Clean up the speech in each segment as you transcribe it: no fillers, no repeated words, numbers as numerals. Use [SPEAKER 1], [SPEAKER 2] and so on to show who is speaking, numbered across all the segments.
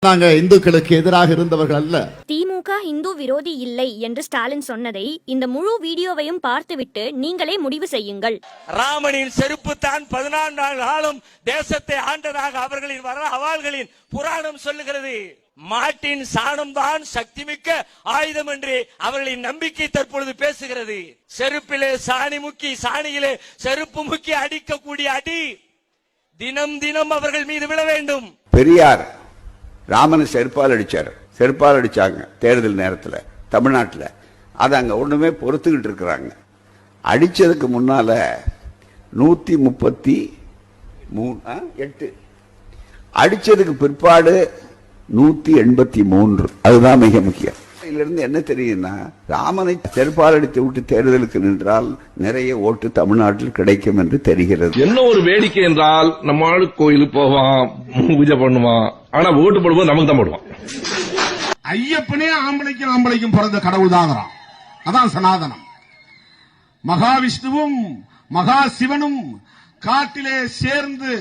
[SPEAKER 1] நாங்க இந்துக்களுக்கு எதிராக இருந்தவர்கள் அல்ல.
[SPEAKER 2] திமுக இந்து விரோதி இல்லை என்று ஸ்டாலின் சொன்னதை இந்த முழு வீடியோவையும் பார்த்துவிட்டு நீங்களே முடிவு செய்யுங்கள்.
[SPEAKER 3] ராமனின் செருப்பு தான் 14 காலம் தேசத்தை ஆண்டதாக அவர்களின் அவாள்களின் புராணம் சொல்லுகிறது. மாட்டின் சாணம் தான் சக்தி மிக்க ஆயுதம் என்று அவர்களின் நம்பிக்கை தற்பொழுது பேசுகிறது. செருப்பிலே சாணி முக்கி சாணியிலே செருப்பு முக்கி அடிக்கக்கூடிய அடி தினம் தினம் அவர்கள் மீது விழ வேண்டும்.
[SPEAKER 4] பெரியார் ராமனை செருப்பால் அடிச்சாங்க தேர்தல் நேரத்தில் தமிழ்நாட்டில். அது அங்கே ஒன்றுமே பொறுத்துக்கிட்டு இருக்கிறாங்க. அடித்ததுக்கு முன்னால 138 அடித்ததுக்கு பிற்பாடு 183. அதுதான் மிக முக்கியம். இதிலிருந்து என்ன தெரியுதுன்னா, ராமனை செருப்பால் அடித்து விட்டு தேர்தலுக்கு நின்றால் நிறைய ஓட்டு தமிழ்நாட்டில் கிடைக்கும் என்று தெரிகிறது.
[SPEAKER 5] என்ன ஒரு வேடிக்கை என்றால், நம்ம ஆளு கோயிலுக்கு போவான், பூஜை பண்ணுவான், ஆனா ஓட்டு போடும்போது நமக்கு தான் போடுவான்.
[SPEAKER 6] ஐயப்பனே ஆம்பளைக்கும் பிறந்த கடவுள் தாங்கிறான். அதான் சனாதனம். மகாவிஷ்ணுவும் மகா சிவனும் காட்டிலே சேர்ந்து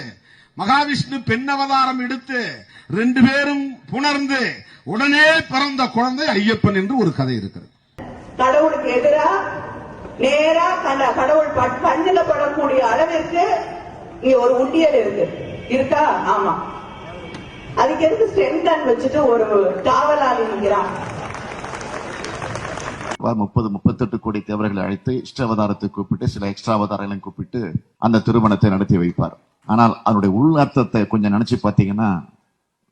[SPEAKER 6] மகாவிஷ்ணு பெண் அவதாரம் எடுத்து 2 பேரும் புணர்ந்து உடனே பிறந்த குழந்தை ஐயப்பன் என்று ஒரு கதை இருக்கிறது.
[SPEAKER 7] கடவுளுக்கு எதிராக நேரா கடவுள் பஞ்சனப்படக்கூடிய அளவிற்கு இங்க ஒரு உண்டியல் இருக்கா? ஆமா. அதுக்கு எதுக்கு ஸ்ட்ரென்த் வச்சுட்டு ஒரு காவலாளி நிற்கிறான்?
[SPEAKER 1] 30-38 கோடி தேவர்களை அழைத்து இஷ்டாவதாரத்தை கூப்பிட்டு சில எக்ஸ்ட்ரா அவதாரங்களையும் கூப்பிட்டு அந்த திருமணத்தை நடத்தி வைப்பார். ஆனால் அதனுடைய உள் அர்த்தத்தை கொஞ்சம் நினைச்சு பார்த்தீங்கன்னா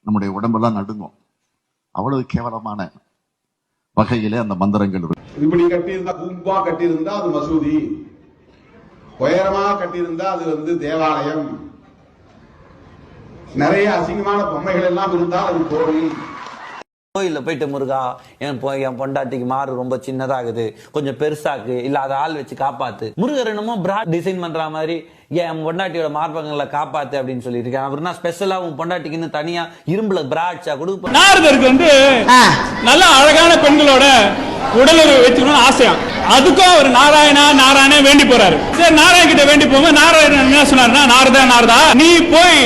[SPEAKER 1] நம்முடைய உடம்பெல்லாம் நடுங்கும். அவ்வளவு கேவலமான வகையிலே அந்த மந்திரங்கள் இருக்கு.
[SPEAKER 8] இப்படி கட்டியிருந்தா கும்பா கட்டியிருந்தா அது மசூதி, உயரமா கட்டியிருந்தா அது தேவாலயம், நிறைய அசிங்கமான பொம்மைகள் எல்லாம் இருந்தால் அது கோவில்.
[SPEAKER 9] கோயில்ல போயிட்டு முருகா என் பொண்டாட்டிக்கு மாறு ரொம்ப சின்னதாகுது, கொஞ்சம் பெருசாக்கு, இல்ல அதை ஆள் வச்சு காப்பாத்து. முருகர் என்னமோ பிராட் டிசைன் பண்ற மாதிரி என் பொண்டாட்டியோட மார்பகங்களை காப்பாத்து அப்படின்னு சொல்லியிருக்கேன். அவர்னா ஸ்பெஷலா உன் பொண்டாட்டிக்குன்னு தனியா இரும்புல பிராட்சா கொடுப்ப.
[SPEAKER 10] நாரதருக்கு நல்ல அழகான பெண்களோட உடலுறவு வச்சுக்கணும்னு ஆசையா. அதுக்கும் அவர் நாராயண வேண்டி போறாரு. சரி, நாராயண கிட்ட வேண்டி போகும்போது நாராயணன் என்ன சொன்னாருன்னா, நாரதா நீ போய்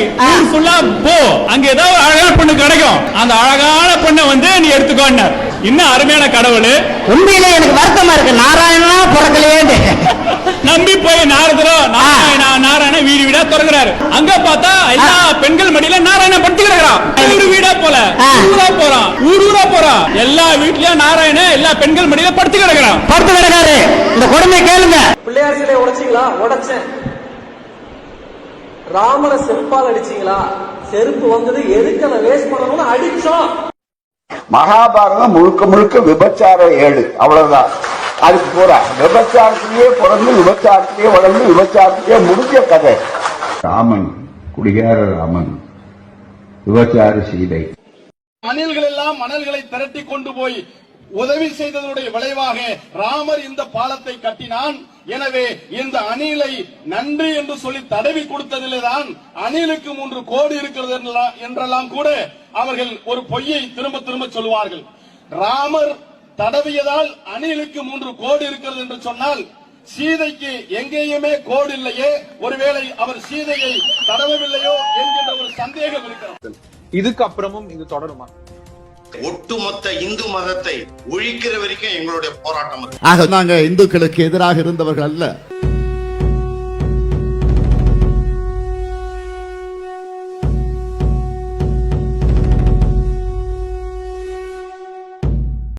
[SPEAKER 10] ஃபுல்லா போ, அங்க ஏதாவது அழகான பொண்ணு கிடைக்கும், அந்த அழகான பொண்ணை நீ எடுத்துக்கோன்னு. இன்னும் அருமையான கடவுள்.
[SPEAKER 11] உண்மையிலே எனக்கு வருத்தமா இருக்கு, நாராயணனா பிறக்கலையே
[SPEAKER 10] நம்பி போய் நாராயண வீடு வீடா திறக்கிறாரு. அங்க பார்த்தா எல்லா பெண்கள் மடியில நாராயணன் படுத்து கிடக்குறான். வீடு வீடா போல ஊரா போறான். எல்லா வீட்லயும் நாராயண எல்லா பெண்கள் மடியில படுத்து கிடக்குறான்.
[SPEAKER 11] இந்த கொடுமை கேளுங்க.
[SPEAKER 12] பிள்ளையார் சிலை உடைச்சீங்களா? உடைச்சேன். ராமரை செருப்பால் அடிச்சீங்களா? செருப்பு வந்தது எதுக்கு அதை வேஸ்ட் பண்ணணும்னு அடிச்சோம்.
[SPEAKER 4] மகாபாரதம் முழுக்க முழுக்க விபச்சார ஏடு, அவ்வளவுதான். அதுக்கு போற விபச்சாரத்திலேயே பிறந்து விபச்சாரத்திலேயே வளர்ந்து விபச்சாரத்திலேயே முடிஞ்ச கதை. ராமன், குடிகார ராமன், விபச்சார சீதை.
[SPEAKER 6] அணில்கள் எல்லாம் மணல்களை திரட்டி கொண்டு போய் உதவி செய்ததனுடைய விளைவாக ராமர் இந்த பாலத்தை கட்டினான். எனவே இந்த அணிலை நன்றி என்று சொல்லி தடவி கொடுத்ததில்தான் அணிலுக்கு 3 கோடி இருக்கிறது என்றெல்லாம் கூட அவர்கள் ஒரு பொய்யை திரும்ப திரும்ப சொல்வார்கள். ராமர் தடவியதால் அணிலுக்கு 3 கோடி இருக்கிறது என்று சொன்னால், சீதைக்கு எங்கேயுமே கோடு இல்லையே, ஒருவேளை அவர் சீதையை தடவவில்லையோ என்கின்ற ஒரு சந்தேகம் இருக்கிறது.
[SPEAKER 13] இதுக்கு அப்புறமும் இது தொடருமா?
[SPEAKER 14] ஒட்டுமொத்த இந்து மதத்தை ஒழிக்கிற வரைக்கும் எங்களுடைய போராட்டம்.
[SPEAKER 1] நாங்க இந்துக்களுக்கு எதிராக இருந்தவர்கள் அல்ல.